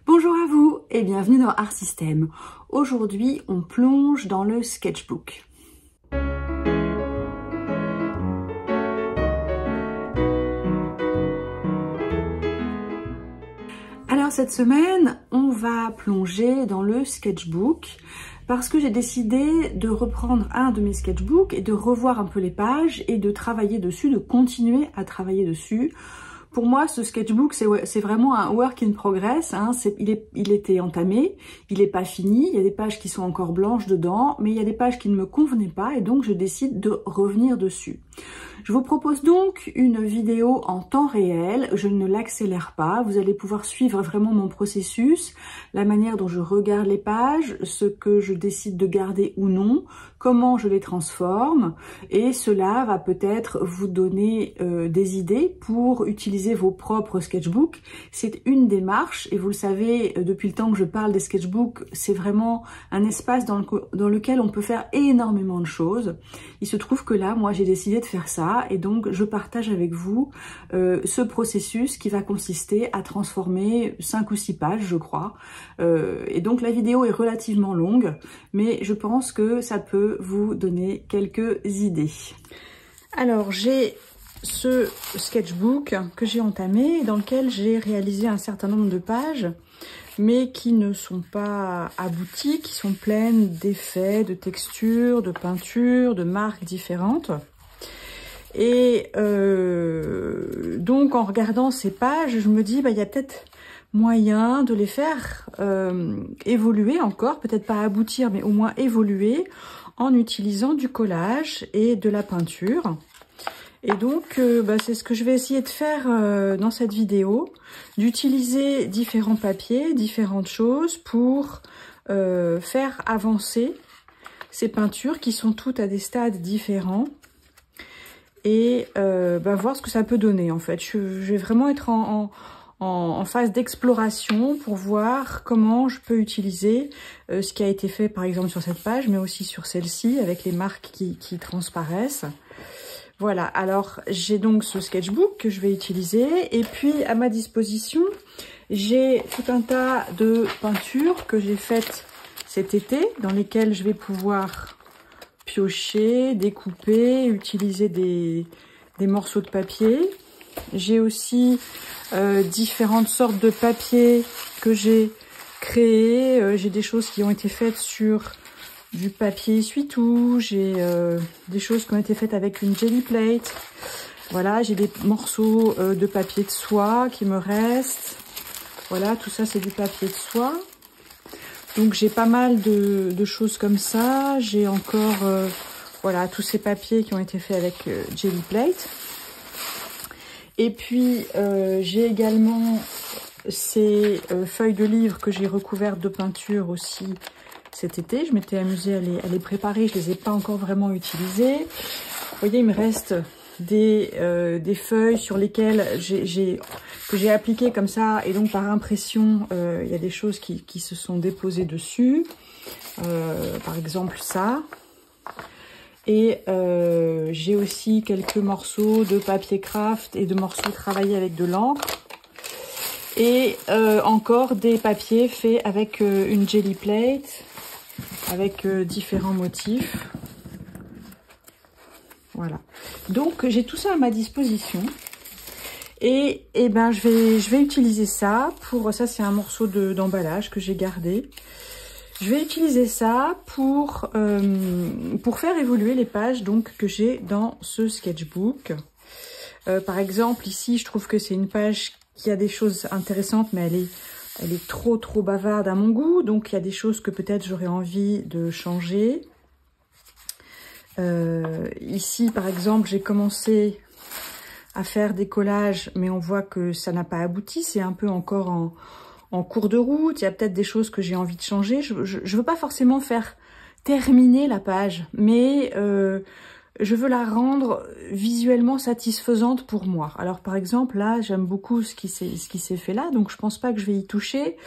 Bonjour à vous et bienvenue dans Art System. Aujourd'hui, on plonge dans le sketchbook. Alors cette semaine, on va plonger dans le sketchbook parce que j'ai décidé de reprendre un de mes sketchbooks et de revoir un peu les pages et de travailler dessus, de continuer à travailler dessus. Pour moi, ce sketchbook, c'est vraiment un work in progress. Hein. Il était entamé, il n'est pas fini. Il y a des pages qui sont encore blanches dedans, mais il y a des pages qui ne me convenaient pas et donc je décide de revenir dessus. Je vous propose donc une vidéo en temps réel. Je ne l'accélère pas. Vous allez pouvoir suivre vraiment mon processus, la manière dont je regarde les pages, ce que je décide de garder ou non, comment je les transforme. Et cela va peut-être vous donner des idées pour utiliser vos propres sketchbooks. C'est une démarche et vous le savez, depuis le temps que je parle des sketchbooks, c'est vraiment un espace dans lequel on peut faire énormément de choses. Il se trouve que là, moi, j'ai décidé de faire ça et donc je partage avec vous ce processus qui va consister à transformer 5 ou 6 pages, je crois. Et donc la vidéo est relativement longue, mais je pense que ça peut vous donner quelques idées. Alors, j'ai ce sketchbook que j'ai entamé, dans lequel j'ai réalisé un certain nombre de pages, mais qui ne sont pas abouties, qui sont pleines d'effets, de textures, de peintures, de marques différentes. Et donc, en regardant ces pages, je me dis, il y a peut-être moyen de les faire évoluer encore, peut-être pas aboutir, mais au moins évoluer, en utilisant du collage et de la peinture. Et donc, c'est ce que je vais essayer de faire dans cette vidéo, d'utiliser différents papiers, différentes choses pour faire avancer ces peintures qui sont toutes à des stades différents et voir ce que ça peut donner en fait. Je vais vraiment être en phase d'exploration pour voir comment je peux utiliser ce qui a été fait par exemple sur cette page, mais aussi sur celle-ci avec les marques qui transparaissent. Voilà, alors j'ai donc ce sketchbook que je vais utiliser et puis à ma disposition, j'ai tout un tas de peintures que j'ai faites cet été dans lesquelles je vais pouvoir piocher, découper, utiliser des morceaux de papier. J'ai aussi différentes sortes de papier que j'ai créés. J'ai des choses qui ont été faites sur du papier essuie-tout, j'ai des choses qui ont été faites avec une jelly plate. Voilà, j'ai des morceaux de papier de soie qui me restent. Voilà, tout ça c'est du papier de soie. Donc j'ai pas mal de choses comme ça. J'ai encore voilà, tous ces papiers qui ont été faits avec jelly plate. Et puis j'ai également ces feuilles de livre que j'ai recouvertes de peinture aussi cet été. Je m'étais amusée à les préparer, je les ai pas encore vraiment utilisées. Vous voyez, il me reste des feuilles sur lesquelles que j'ai appliquées comme ça, et donc par impression, il y a des choses qui se sont déposées dessus. Par exemple ça. Et j'ai aussi quelques morceaux de papier craft et de morceaux travaillés avec de l'encre. Et encore des papiers faits avec une jelly plate, avec différents motifs. Voilà. Donc j'ai tout ça à ma disposition. Et je vais utiliser ça pour... Ça c'est un morceau d'emballage que j'ai gardé. Je vais utiliser ça pour faire évoluer les pages donc que j'ai dans ce sketchbook. Par exemple, ici, je trouve que c'est une page qui a des choses intéressantes, mais elle est trop bavarde à mon goût. Donc, il y a des choses que peut-être j'aurais envie de changer. Ici, par exemple, j'ai commencé à faire des collages, mais on voit que ça n'a pas abouti. C'est un peu encore en cours de route. Il y a peut-être des choses que j'ai envie de changer. Je veux pas forcément faire terminer la page, mais je veux la rendre visuellement satisfaisante pour moi. Alors par exemple là, j'aime beaucoup ce qui s'est fait là, donc je pense pas que je vais y toucher,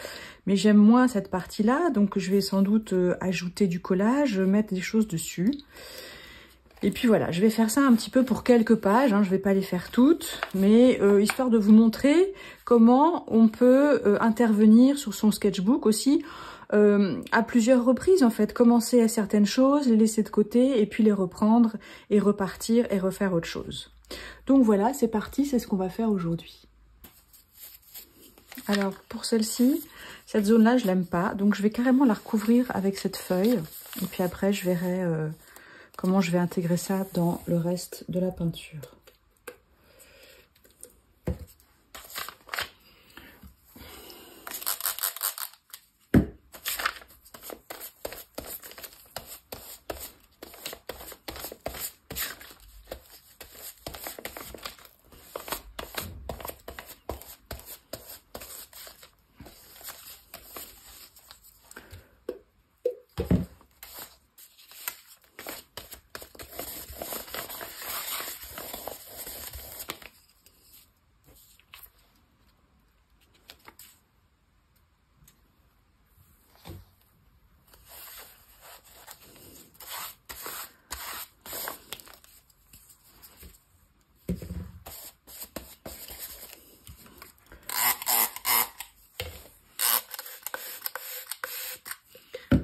mais j'aime moins cette partie-là, donc je vais sans doute ajouter du collage, mettre des choses dessus. Et puis voilà, je vais faire ça un petit peu pour quelques pages, hein, je vais pas les faire toutes, mais histoire de vous montrer comment on peut intervenir sur son sketchbook aussi à plusieurs reprises en fait. Commencer à certaines choses, les laisser de côté et puis les reprendre et repartir et refaire autre chose. Donc voilà, c'est parti, c'est ce qu'on va faire aujourd'hui. Alors pour celle-ci, cette zone-là, je l'aime pas, donc je vais carrément la recouvrir avec cette feuille. Et puis après, je verrai comment je vais intégrer ça dans le reste de la peinture.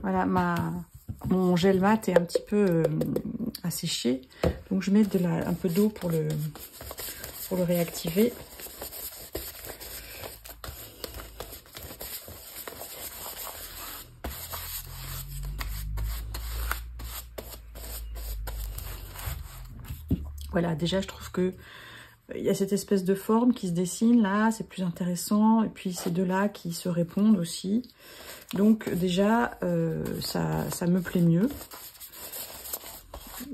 Voilà, mon gel mat est un petit peu asséché, donc je mets un peu d'eau pour le réactiver. Voilà, déjà je trouve que il y a cette espèce de forme qui se dessine là, c'est plus intéressant, et puis ces deux-là qui se répondent aussi. Donc déjà, ça me plaît mieux.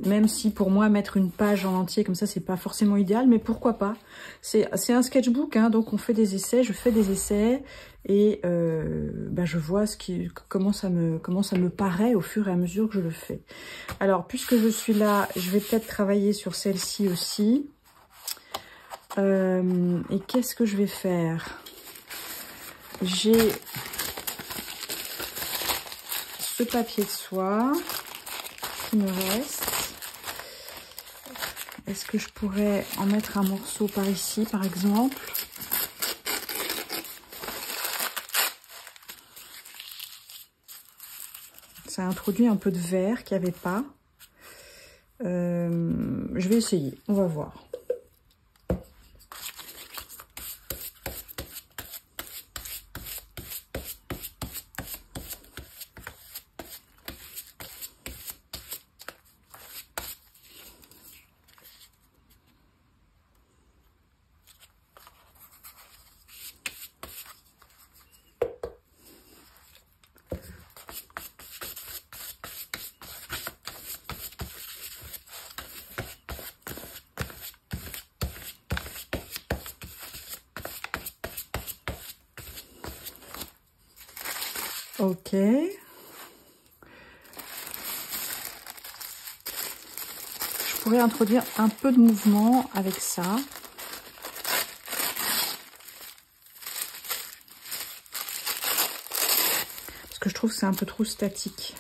Même si pour moi, mettre une page en entier comme ça, c'est pas forcément idéal, mais pourquoi pas. C'est un sketchbook, hein, donc on fait des essais, je fais des essais, et je vois comment ça me paraît au fur et à mesure que je le fais. Alors, puisque je suis là, je vais peut-être travailler sur celle-ci aussi. Et qu'est-ce que je vais faire? J'ai ce papier de soie qui me reste. Est-ce que je pourrais en mettre un morceau par ici, par exemple? Ça introduit un peu de vert qu'il n'y avait pas. Je vais essayer, on va voir. Ok. Je pourrais introduire un peu de mouvement avec ça. Parce que je trouve que c'est un peu trop statique.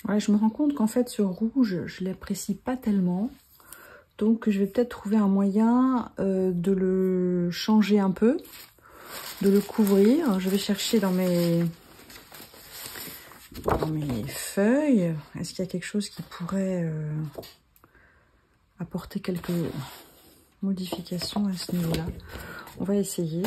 Ouais, je me rends compte qu'en fait, ce rouge, je ne l'apprécie pas tellement. Donc, je vais peut-être trouver un moyen de le changer un peu, de le couvrir. Je vais chercher dans mes feuilles. Est-ce qu'il y a quelque chose qui pourrait apporter quelques modifications à ce niveau-là? On va essayer.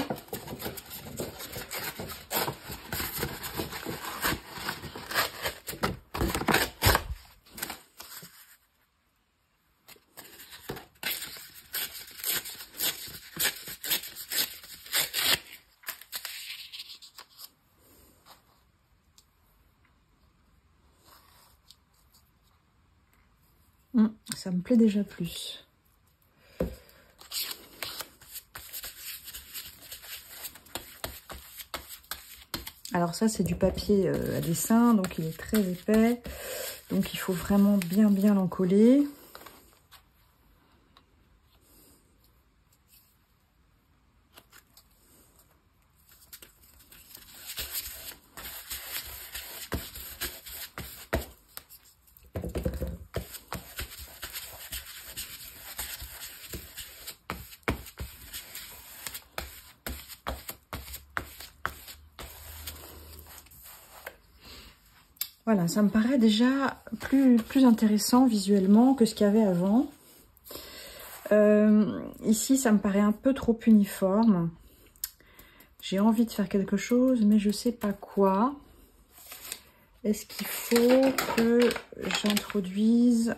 Ça me plaît déjà plus. Alors ça, c'est du papier à dessin, donc il est très épais. Donc il faut vraiment bien l'encoller. Voilà, ça me paraît déjà plus intéressant visuellement que ce qu'il y avait avant. Ici, ça me paraît un peu trop uniforme. J'ai envie de faire quelque chose, mais je ne sais pas quoi. Est-ce qu'il faut que j'introduise...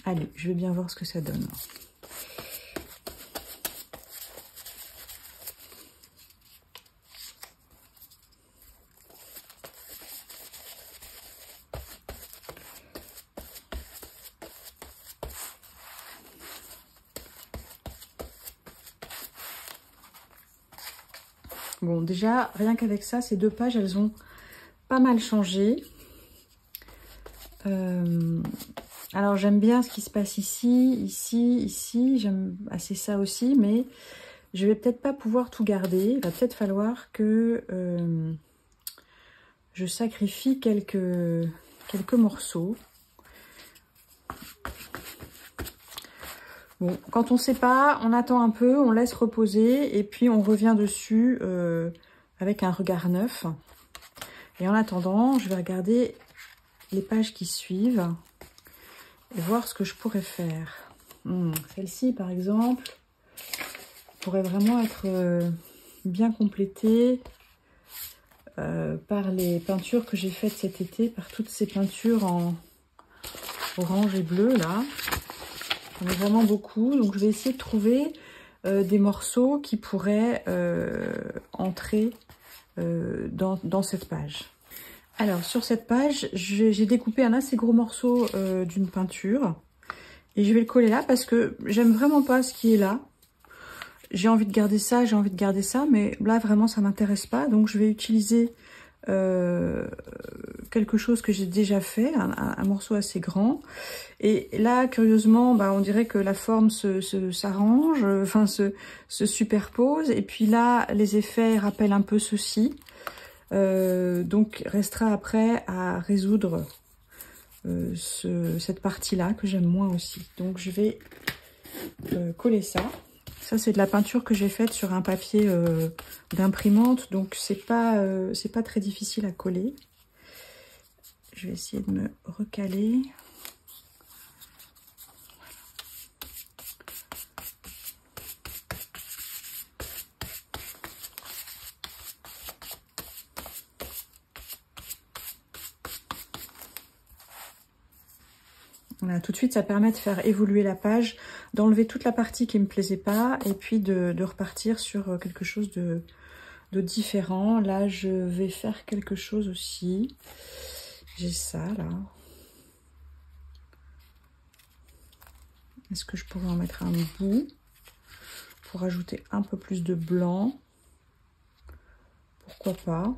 Allez, je vais bien voir ce que ça donne. Bon, déjà, rien qu'avec ça, ces 2 pages, elles ont pas mal changé. Alors, j'aime bien ce qui se passe ici, ici. J'aime assez ça aussi, mais je vais peut-être pas pouvoir tout garder. Il va peut-être falloir que je sacrifie quelques morceaux. Bon, quand on ne sait pas, on attend un peu, on laisse reposer et puis on revient dessus avec un regard neuf. Et en attendant, je vais regarder les pages qui suivent et voir ce que je pourrais faire. Celle-ci, par exemple, pourrait vraiment être bien complétée par les peintures que j'ai faites cet été, par toutes ces peintures en orange et bleu, là. J'en ai vraiment beaucoup, donc je vais essayer de trouver des morceaux qui pourraient entrer dans cette page. Alors, sur cette page, j'ai découpé un assez gros morceau d'une peinture. Et je vais le coller là parce que j'aime vraiment pas ce qui est là. J'ai envie de garder ça, mais là, vraiment, ça m'intéresse pas. Donc, je vais utiliser quelque chose que j'ai déjà fait, un morceau assez grand. Et là, curieusement, bah, on dirait que la forme s'arrange, enfin, se superpose. Et puis là, les effets rappellent un peu ceci. Donc restera après à résoudre cette partie-là que j'aime moins aussi. Donc je vais coller ça. Ça c'est de la peinture que j'ai faite sur un papier d'imprimante, donc c'est pas très difficile à coller. Je vais essayer de me recaler. Voilà, tout de suite, ça permet de faire évoluer la page, d'enlever toute la partie qui ne me plaisait pas et puis de repartir sur quelque chose de différent. Là, je vais faire quelque chose aussi. J'ai ça, là. Est-ce que je pourrais en mettre un bout pour ajouter un peu plus de blanc? Pourquoi pas?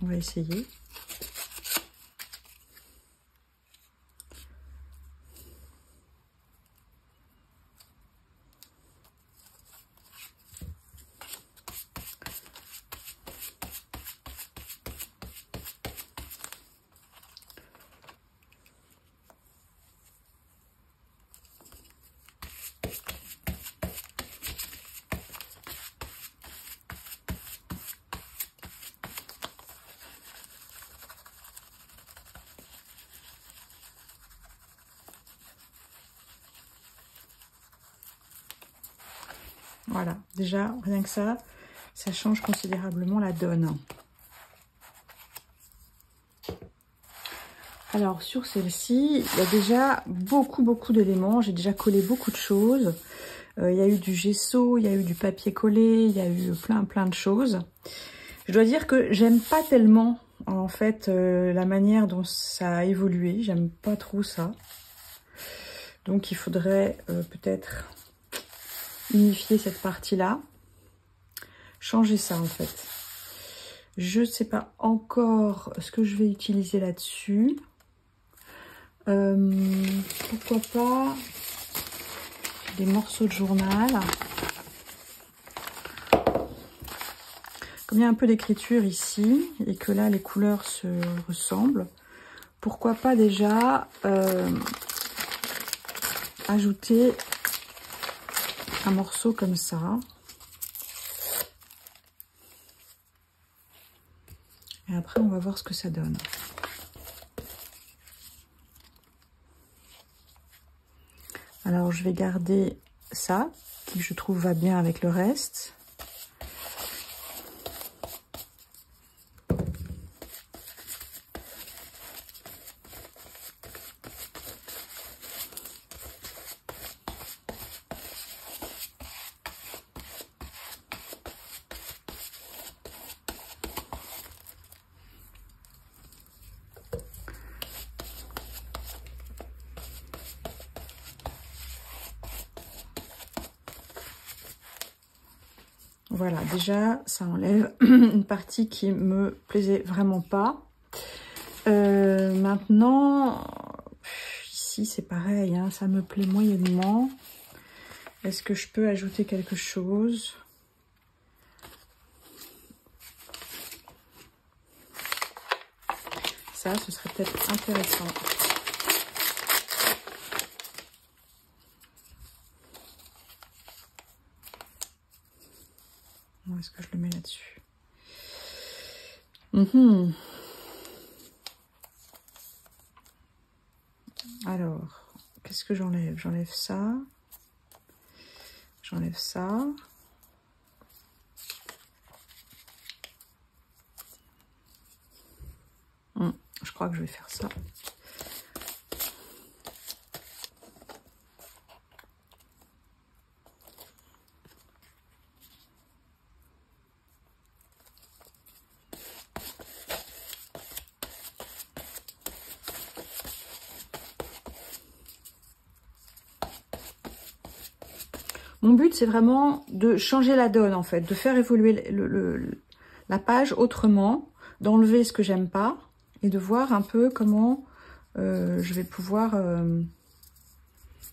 On va essayer. Voilà, déjà, rien que ça change considérablement la donne. Alors sur celle-ci, il y a déjà beaucoup d'éléments. J'ai déjà collé beaucoup de choses. Il y a eu du gesso, il y a eu du papier collé, il y a eu plein de choses. Je dois dire que j'aime pas tellement en fait la manière dont ça a évolué. J'aime pas trop ça. Donc il faudrait peut-être unifier cette partie-là. Changer ça en fait. Je ne sais pas encore ce que je vais utiliser là-dessus. Pourquoi pas des morceaux de journal. Comme il y a un peu d'écriture ici et que là les couleurs se ressemblent, pourquoi pas déjà ajouter un morceau comme ça. Et après on va voir ce que ça donne. Alors je vais garder ça, qui je trouve va bien avec le reste. Voilà, déjà, ça enlève une partie qui me plaisait vraiment pas. Maintenant, ici, c'est pareil, hein, ça me plaît moyennement. Est-ce que je peux ajouter quelque chose? Ça, ce serait peut-être intéressant. Où est-ce que je le mets là-dessus? Alors, qu'est-ce que j'enlève? J'enlève ça. J'enlève ça. Je crois que je vais faire ça. Mon but, c'est vraiment de changer la donne, en fait, de faire évoluer la page autrement, d'enlever ce que j'aime pas et de voir un peu comment je vais pouvoir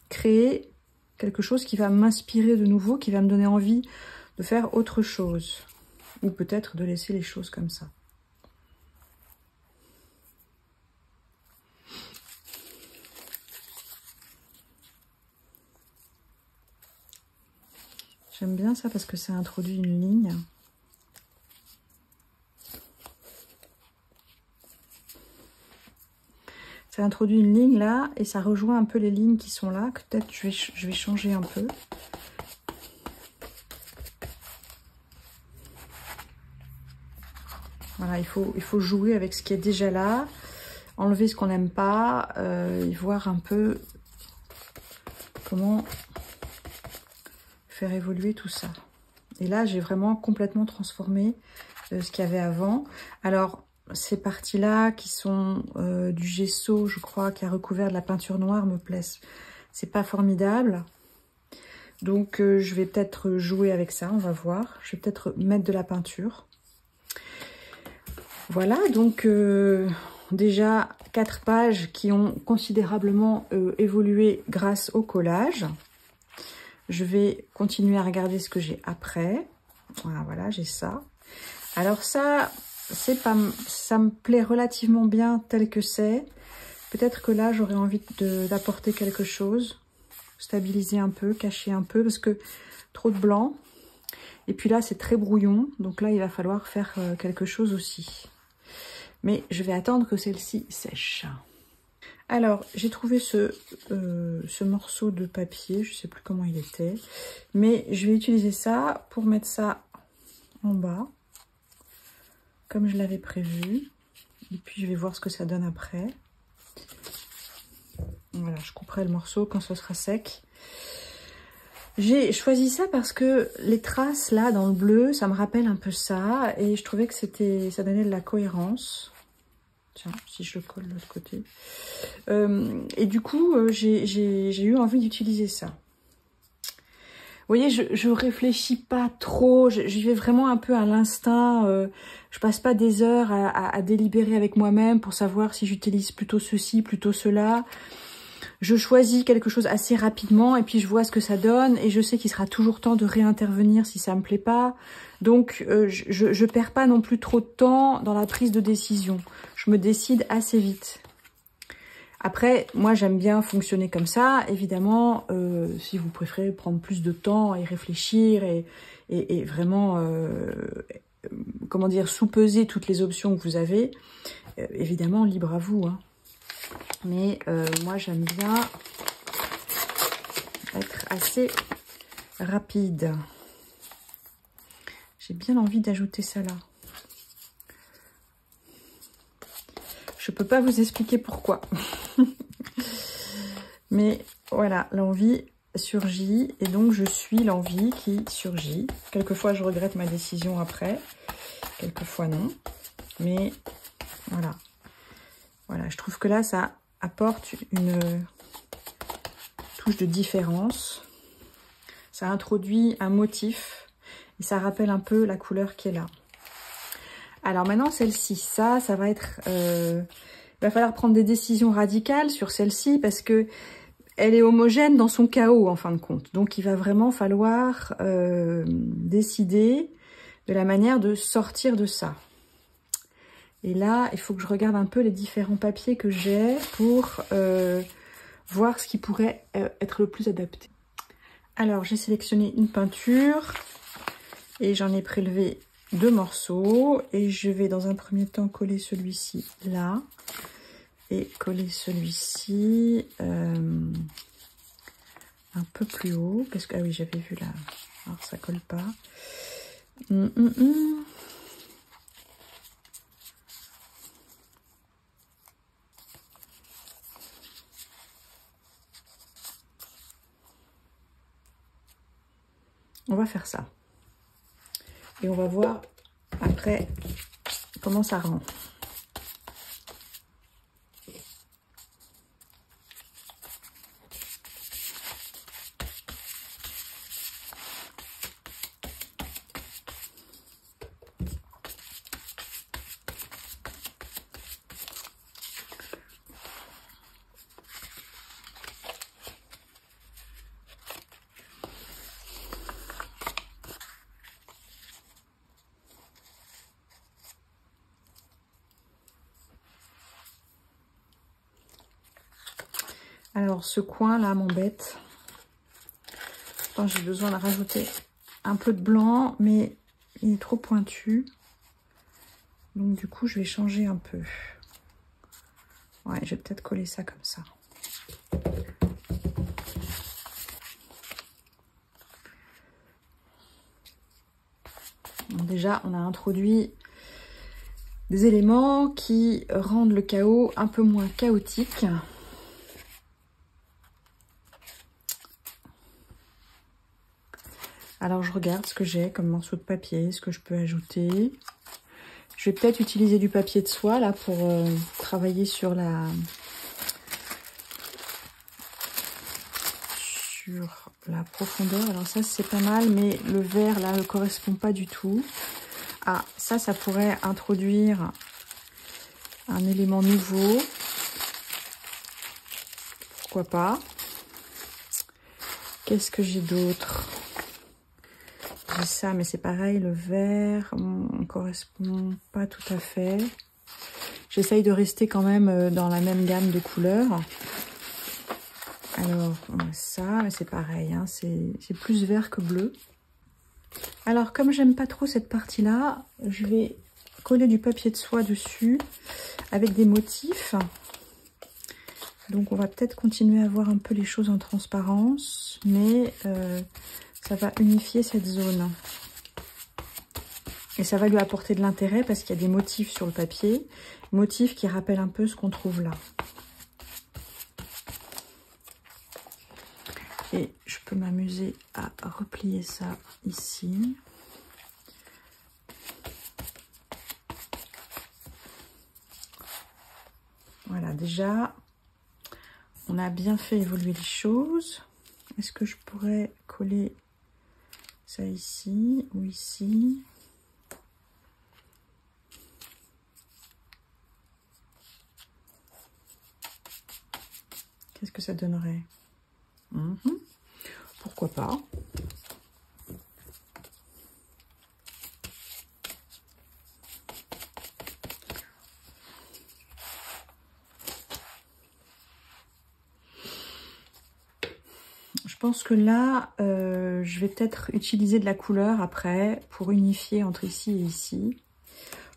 créer quelque chose qui va m'inspirer de nouveau, qui va me donner envie de faire autre chose. Ou peut-être de laisser les choses comme ça. J'aime bien ça parce que ça introduit une ligne. Ça introduit une ligne là et ça rejoint un peu les lignes qui sont là. Peut-être je vais changer un peu. Voilà, il faut jouer avec ce qui est déjà là, enlever ce qu'on n'aime pas et voir un peu comment faire évoluer tout ça. Et là, j'ai vraiment complètement transformé ce qu'il y avait avant. Alors, ces parties-là qui sont du gesso, je crois, qui a recouvert de la peinture noire, me plaisent. C'est pas formidable. Donc, je vais peut-être jouer avec ça, on va voir. Je vais peut-être mettre de la peinture. Voilà, donc déjà 4 pages qui ont considérablement évolué grâce au collage. Je vais continuer à regarder ce que j'ai après. Voilà, j'ai ça. Alors ça, ça me plaît relativement bien tel que c'est. Peut-être que là, j'aurais envie d'apporter quelque chose. Stabiliser un peu, cacher un peu, parce que trop de blanc. Et puis là, c'est très brouillon. Donc là, il va falloir faire quelque chose aussi. Mais je vais attendre que celle-ci sèche. Alors, j'ai trouvé ce morceau de papier, je ne sais plus comment il était, mais je vais utiliser ça pour mettre ça en bas, comme je l'avais prévu, et puis je vais voir ce que ça donne après. Voilà, je couperai le morceau quand ce sera sec. J'ai choisi ça parce que les traces là dans le bleu, ça me rappelle un peu ça. Et je trouvais que ça donnait de la cohérence. Tiens, si je le colle de l'autre côté. Et du coup, j'ai eu envie d'utiliser ça. Vous voyez, je réfléchis pas trop, j'y vais vraiment un peu à l'instinct. Je passe pas des heures à délibérer avec moi-même pour savoir si j'utilise plutôt ceci, plutôt cela. Je choisis quelque chose assez rapidement et puis je vois ce que ça donne. Et je sais qu'il sera toujours temps de réintervenir si ça me plaît pas. Donc, je perds pas non plus trop de temps dans la prise de décision. Je me décide assez vite. Après, moi, j'aime bien fonctionner comme ça. Évidemment, si vous préférez prendre plus de temps et réfléchir et vraiment, comment dire, sous-peser toutes les options que vous avez, évidemment, libre à vous. Hein. Mais moi, j'aime bien être assez rapide. J'ai bien envie d'ajouter ça là. Je peux pas vous expliquer pourquoi. Mais voilà, l'envie surgit et donc je suis l'envie qui surgit. Quelquefois, je regrette ma décision après. Quelquefois, non. Mais voilà. Voilà, je trouve que là, ça apporte une touche de différence. Ça introduit un motif et ça rappelle un peu la couleur qui est là. Alors maintenant, celle-ci, ça va être... il va falloir prendre des décisions radicales sur celle-ci parce que elle est homogène dans son chaos, en fin de compte. Donc, il va vraiment falloir décider de la manière de sortir de ça. Et là, il faut que je regarde un peu les différents papiers que j'ai pour voir ce qui pourrait être le plus adapté. Alors, j'ai sélectionné une peinture et j'en ai prélevé 2 morceaux. Et je vais dans un premier temps coller celui-ci là. Et coller celui-ci un peu plus haut. Parce que, ah oui, j'avais vu là. Alors, ça colle pas. On va faire ça. Et on va voir après comment ça rend. Alors, ce coin-là m'embête. J'ai besoin de rajouter un peu de blanc, mais il est trop pointu. Donc, du coup, je vais changer un peu. Ouais, je vais peut-être coller ça comme ça. Donc, déjà, on a introduit des éléments qui rendent le chaos un peu moins chaotique. Alors, je regarde ce que j'ai comme morceau de papier, ce que je peux ajouter. Je vais peut-être utiliser du papier de soie, là, pour travailler sur la profondeur. Alors ça, c'est pas mal, mais le vert, là, ne correspond pas du tout. Ah, ça pourrait introduire un élément nouveau. Pourquoi pas? Qu'est-ce que j'ai d'autre? J'ai ça, mais c'est pareil, le vert ne correspond pas tout à fait. J'essaye de rester quand même dans la même gamme de couleurs. Alors, ça, mais c'est pareil, hein, c'est plus vert que bleu. Alors, comme j'aime pas trop cette partie-là, je vais coller du papier de soie dessus avec des motifs. Donc, on va peut-être continuer à voir un peu les choses en transparence, mais... ça va unifier cette zone. Et ça va lui apporter de l'intérêt parce qu'il y a des motifs sur le papier. Motifs qui rappellent un peu ce qu'on trouve là. Et je peux m'amuser à replier ça ici. Voilà, déjà, on a bien fait évoluer les choses. Est-ce que je pourrais coller ça ici ou ici? Qu'est-ce que ça donnerait? Pourquoi pas? Je pense que là, je vais peut-être utiliser de la couleur après pour unifier entre ici et ici.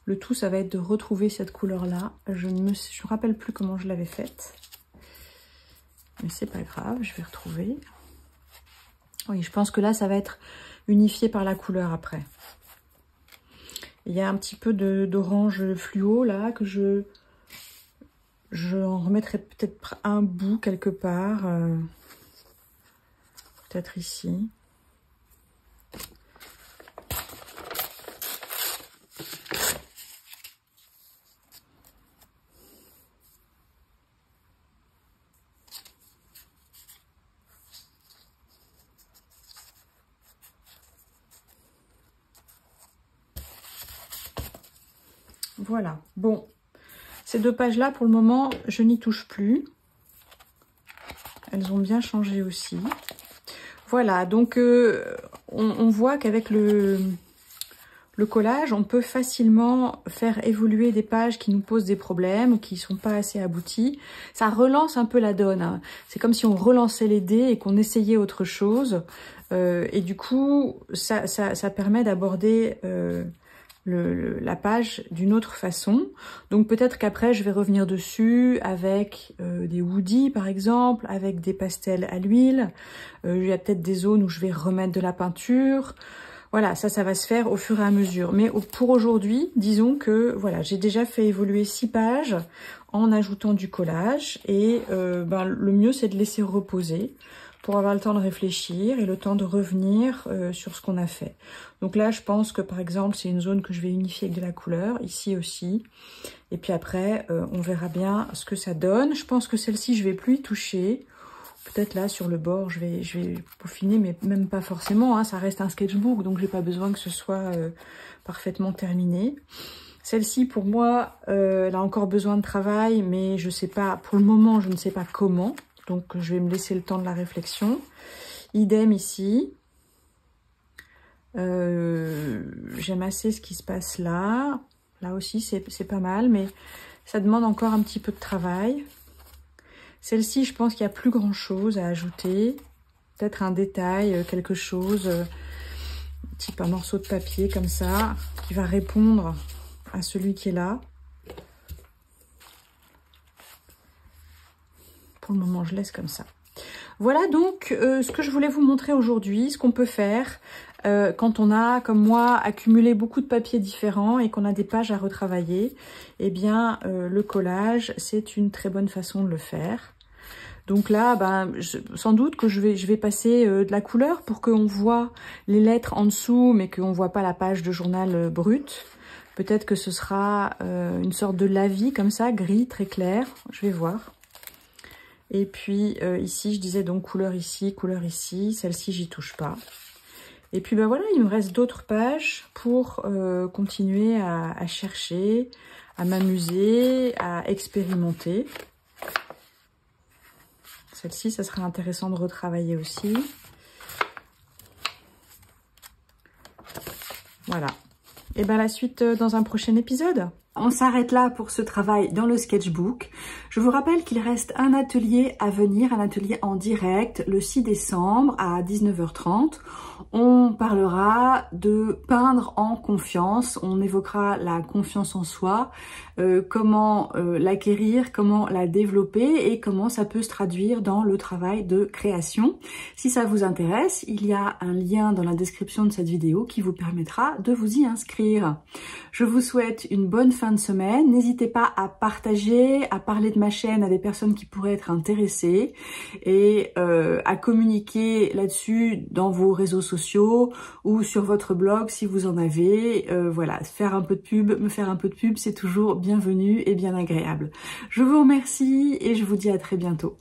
Le tout, ça va être de retrouver cette couleur-là. Je ne me rappelle plus comment je l'avais faite. Mais c'est pas grave, je vais retrouver. Oui, je pense que là, ça va être unifié par la couleur après. Il y a un petit peu d'orange fluo là, que je en remettrai peut-être un bout quelque part. Peut-être ici. Voilà, bon, ces deux pages-là, pour le moment, je n'y touche plus. Elles ont bien changé aussi. Voilà, donc on voit qu'avec le collage, on peut facilement faire évoluer des pages qui nous posent des problèmes ou qui ne sont pas assez abouties. Ça relance un peu la donne, hein. C'est comme si on relançait les dés et qu'on essayait autre chose. Et du coup, ça permet d'aborder la page d'une autre façon. Donc peut-être qu'après je vais revenir dessus avec des woodies par exemple, avec des pastels à l'huile. Il y a peut-être des zones où je vais remettre de la peinture. Voilà, ça va se faire au fur et à mesure. Mais pour aujourd'hui, disons que voilà, j'ai déjà fait évoluer 6 pages en ajoutant du collage. Et le mieux, c'est de laisser reposer pour avoir le temps de réfléchir et le temps de revenir sur ce qu'on a fait. Donc là, je pense que par exemple, c'est une zone que je vais unifier avec de la couleur, ici aussi. Et puis après, on verra bien ce que ça donne. Je pense que celle-ci, je vais plus y toucher. Peut-être là, sur le bord, je vais peaufiner, mais même pas forcément, hein, ça reste un sketchbook, donc j'ai pas besoin que ce soit parfaitement terminé. Celle-ci, pour moi, elle a encore besoin de travail, mais je sais pas, pour le moment, je ne sais pas comment. Donc, je vais me laisser le temps de la réflexion. Idem ici. J'aime assez ce qui se passe là. Là aussi, c'est pas mal, mais ça demande encore un petit peu de travail. Celle-ci, je pense qu'il n'y a plus grand-chose à ajouter. Peut-être un détail, quelque chose, type un morceau de papier comme ça, qui va répondre à celui qui est là. Pour le moment, je laisse comme ça. Voilà donc ce que je voulais vous montrer aujourd'hui, ce qu'on peut faire quand on a, comme moi, accumulé beaucoup de papiers différents et qu'on a des pages à retravailler. Eh bien, le collage, c'est une très bonne façon de le faire. Donc là, sans doute que je vais passer de la couleur pour qu'on voit les lettres en dessous, mais qu'on ne voit pas la page de journal brut. Peut-être que ce sera une sorte de lavis comme ça, gris, très clair. Je vais voir. Et puis ici, je disais donc couleur ici. Celle-ci, j'y touche pas. Et puis voilà, il me reste d'autres pages pour continuer à chercher, à m'amuser, à expérimenter. Celle-ci, ça serait intéressant de retravailler aussi. Voilà. Et bien la suite dans un prochain épisode. On s'arrête là pour ce travail dans le sketchbook. Je vous rappelle qu'il reste un atelier à venir, un atelier en direct le 6 décembre à 19h30. On parlera de peindre en confiance, on évoquera la confiance en soi, comment l'acquérir, comment la développer et comment ça peut se traduire dans le travail de création. Si ça vous intéresse, il y a un lien dans la description de cette vidéo qui vous permettra de vous y inscrire. Je vous souhaite une bonne fin de semaine. N'hésitez pas à partager, à parler de ma ma chaîne à des personnes qui pourraient être intéressées et à communiquer là-dessus dans vos réseaux sociaux ou sur votre blog si vous en avez. Voilà, faire un peu de pub, me faire un peu de pub, c'est toujours bienvenu et bien agréable. Je vous remercie et je vous dis à très bientôt.